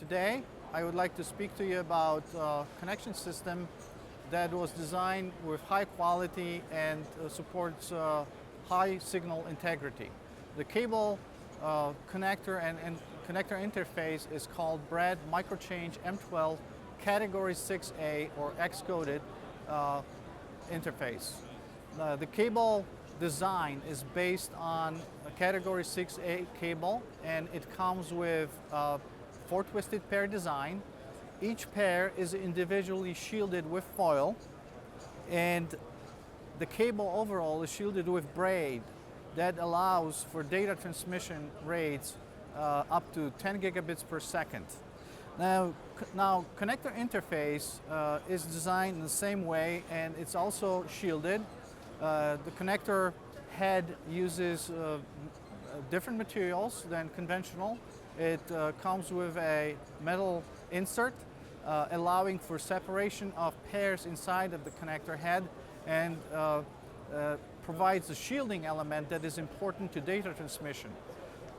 Today, I would like to speak to you about a connection system that was designed with high quality and supports high signal integrity. The cable connector and connector interface is called BRAD Microchange M12 CAT6A or X-coded interface. The cable design is based on a Category 6A cable, and it comes with a 4-twisted pair design. Each pair is individually shielded with foil, and the cable overall is shielded with braid that allows for data transmission rates up to 10 gigabits per second. Now connector interface is designed in the same way, and it's also shielded. The connector head uses different materials than conventional. It comes with a metal insert allowing for separation of pairs inside of the connector head, and provides a shielding element that is important to data transmission.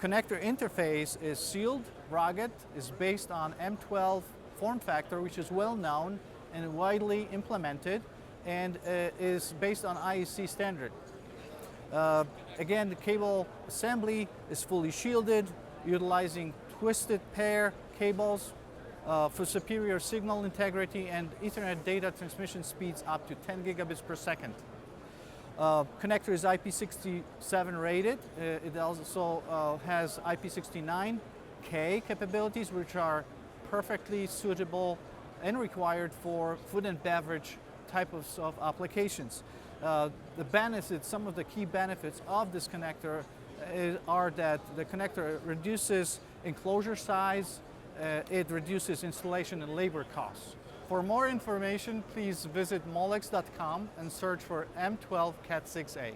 Connector interface is sealed, rugged, is based on M12 form factor, which is well known and widely implemented, and is based on IEC standard. Again, the cable assembly is fully shielded, utilizing twisted pair cables for superior signal integrity and Ethernet data transmission speeds up to 10 gigabits per second. Connector is IP67 rated. It also has IP69K capabilities, which are perfectly suitable and required for food and beverage type of applications. The benefits, some of the key benefits of this connector are that the connector reduces enclosure size, it reduces installation and labor costs. For more information, please visit molex.com and search for M12 CAT6A.